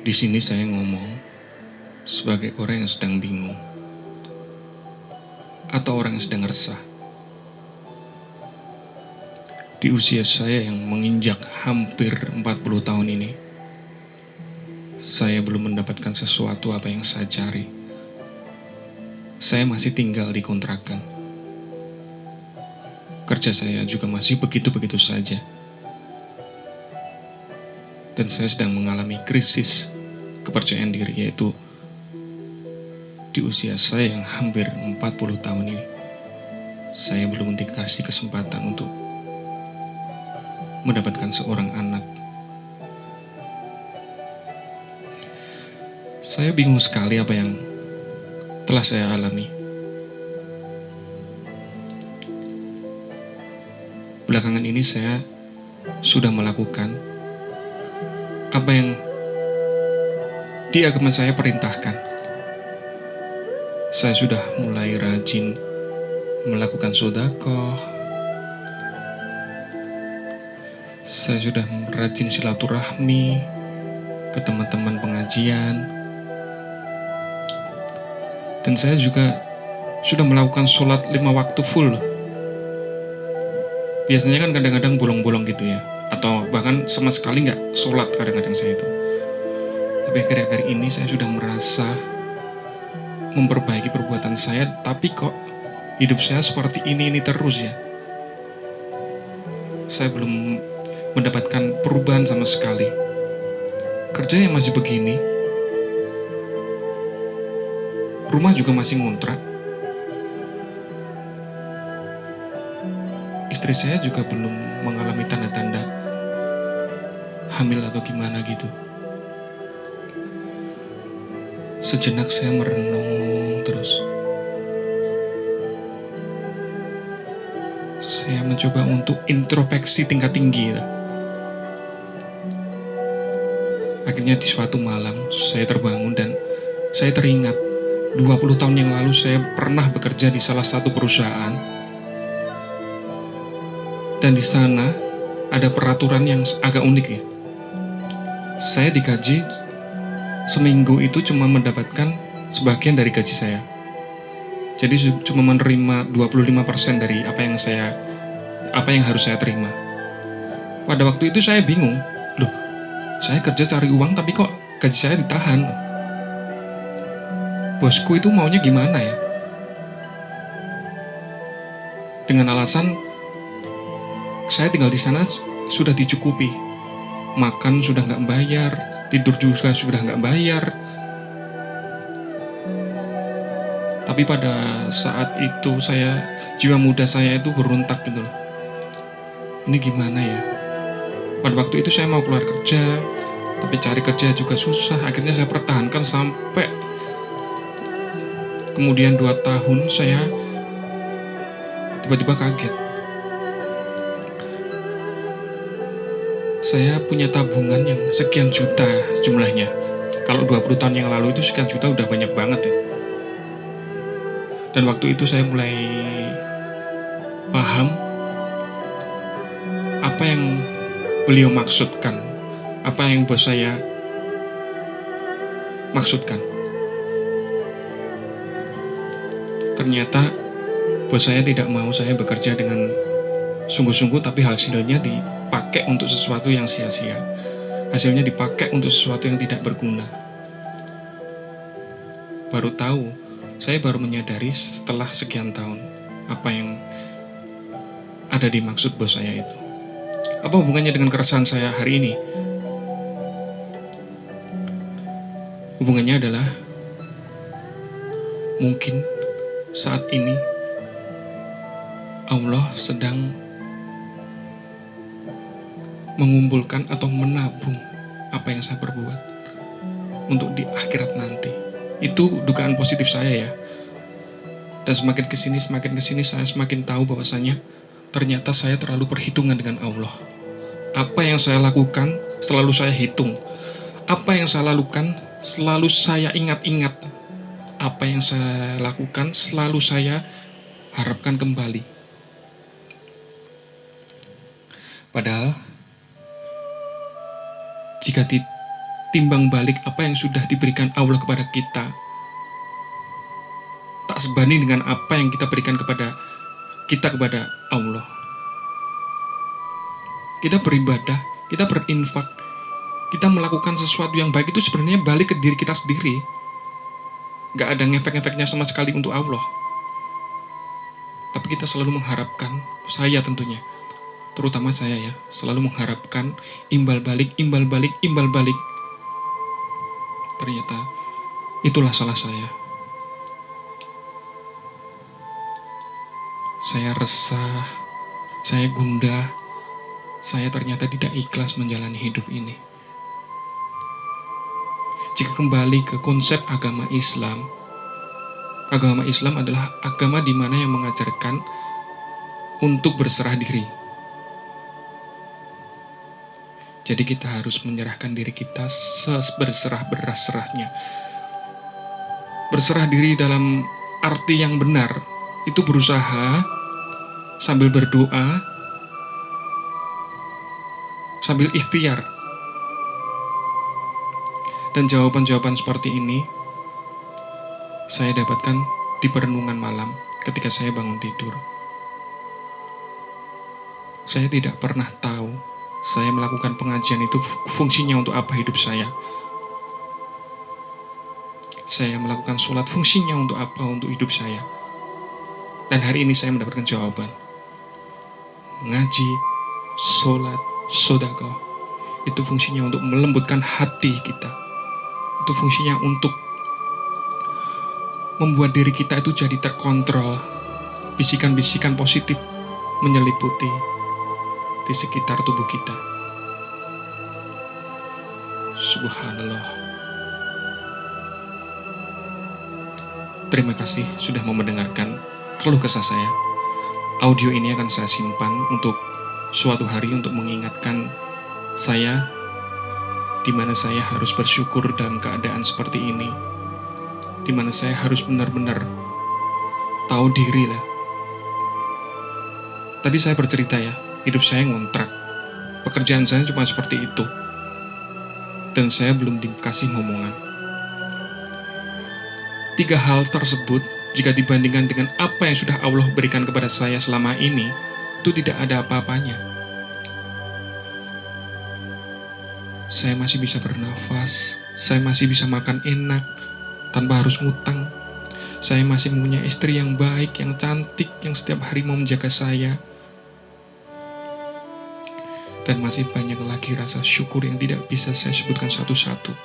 Di sini saya ngomong sebagai orang yang sedang bingung atau orang yang sedang resah. Di usia saya yang menginjak hampir 40 tahun ini, saya belum mendapatkan sesuatu apa yang saya cari. Saya masih tinggal di kontrakan. Kerja saya juga masih begitu-begitu saja. Dan saya sedang mengalami krisis kepercayaan diri, yaitu di usia saya yang hampir 40 tahun ini, saya belum dikasih kesempatan untuk mendapatkan seorang anak. Saya bingung sekali apa yang telah saya alami. Belakangan ini saya sudah melakukan apa yang di agama saya perintahkan. Saya sudah mulai rajin melakukan sedekah. Saya sudah rajin silaturahmi ke teman-teman pengajian. Dan saya juga sudah melakukan sholat 5 waktu full. Biasanya kan kadang-kadang bolong-bolong gitu ya, atau bahkan sama sekali nggak sholat kadang-kadang saya itu. Tapi akhir-akhir ini saya sudah merasa memperbaiki perbuatan saya, tapi kok hidup saya seperti ini terus ya. Saya belum mendapatkan perubahan sama sekali. Kerjanya masih begini, rumah juga masih ngontrak. Istri saya juga belum mengalami tanda-tanda hamil atau gimana gitu. Sejenak saya merenung terus. Saya mencoba untuk introspeksi tingkat tinggi. Akhirnya di suatu malam saya terbangun dan saya teringat 20 tahun yang lalu saya pernah bekerja di salah satu perusahaan. Dan di sana ada peraturan yang agak unik ya. Saya digaji seminggu itu cuma mendapatkan sebagian dari gaji saya. Jadi cuma menerima 25% dari apa yang harus saya terima. Pada waktu itu saya bingung. Loh, saya kerja cari uang tapi kok gaji saya ditahan? Bosku itu maunya gimana ya? Dengan alasan saya tinggal di sana sudah dicukupi, makan sudah nggak bayar, tidur juga sudah nggak bayar. Tapi pada saat itu jiwa muda saya itu berontak gitu loh. Ini gimana ya? Pada waktu itu saya mau keluar kerja, tapi cari kerja juga susah. Akhirnya saya pertahankan sampai kemudian 2 tahun saya tiba-tiba kaget. Saya punya tabungan yang sekian juta jumlahnya. Kalau 20 tahun yang lalu itu sekian juta udah banyak banget ya. Dan waktu itu saya mulai paham apa yang beliau maksudkan, apa yang bos saya maksudkan. Ternyata bos saya tidak mau saya bekerja dengan sungguh-sungguh, tapi hasilnya dipakai untuk sesuatu yang sia-sia. Hasilnya dipakai untuk sesuatu yang tidak berguna. Saya baru menyadari setelah sekian tahun apa yang ada di maksud bos saya itu. Apa hubungannya dengan keresahan saya hari ini? Hubungannya adalah mungkin saat ini Allah sedang mengumpulkan atau menabung apa yang saya perbuat untuk di akhirat nanti. Itu dugaan positif saya ya. Dan semakin kesini saya semakin tahu bahwasanya ternyata saya terlalu perhitungan dengan Allah. Apa yang saya lakukan selalu saya hitung. Apa yang saya lakukan selalu saya ingat-ingat. Apa yang saya lakukan selalu saya harapkan kembali. Padahal timbang balik apa yang sudah diberikan Allah kepada kita tak sebanding dengan apa yang kita berikan kepada Allah. Kita beribadah, kita berinfak, kita melakukan sesuatu yang baik itu sebenarnya balik ke diri kita sendiri. Gak ada ngefek-ngefeknya sama sekali untuk Allah. Tapi kita selalu mengharapkan, saya tentunya, terutama saya ya, selalu mengharapkan imbal balik. Ternyata itulah salah saya. Saya resah, saya gundah, saya ternyata tidak ikhlas menjalani hidup ini. Jika kembali ke konsep agama Islam adalah agama di mana yang mengajarkan untuk berserah diri. Jadi kita harus menyerahkan diri kita berserah-berserahnya. Berserah diri dalam arti yang benar, itu berusaha sambil berdoa, sambil ikhtiar. Dan jawaban-jawaban seperti ini saya dapatkan di perenungan malam ketika saya bangun tidur. Saya tidak pernah tahu saya melakukan pengajian itu fungsinya untuk apa hidup saya. Saya melakukan sholat fungsinya untuk apa untuk hidup saya. Dan hari ini saya mendapatkan jawaban. Ngaji, sholat, sedekah, itu fungsinya untuk melembutkan hati kita. Itu fungsinya untuk membuat diri kita itu jadi terkontrol. Bisikan-bisikan positif menyeliputi di sekitar tubuh kita. Subhanallah. Terima kasih sudah mau mendengarkan keluh kesah saya. Audio ini akan saya simpan untuk suatu hari untuk mengingatkan saya di mana saya harus bersyukur dalam keadaan seperti ini, di mana saya harus benar-benar tahu diri lah. Tadi saya bercerita ya, hidup saya ngontrak, pekerjaan saya cuma seperti itu, dan saya belum dikasih momongan. 3 hal tersebut, jika dibandingkan dengan apa yang sudah Allah berikan kepada saya selama ini, itu tidak ada apa-apanya. Saya masih bisa bernafas, saya masih bisa makan enak, tanpa harus ngutang. Saya masih punya istri yang baik, yang cantik, yang setiap hari mau menjaga saya. Dan masih banyak lagi rasa syukur yang tidak bisa saya sebutkan satu-satu.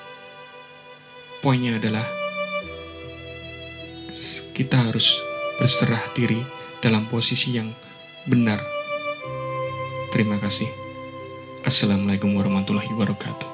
Poinnya adalah, kita harus berserah diri dalam posisi yang benar. Terima kasih. Assalamualaikum warahmatullahi wabarakatuh.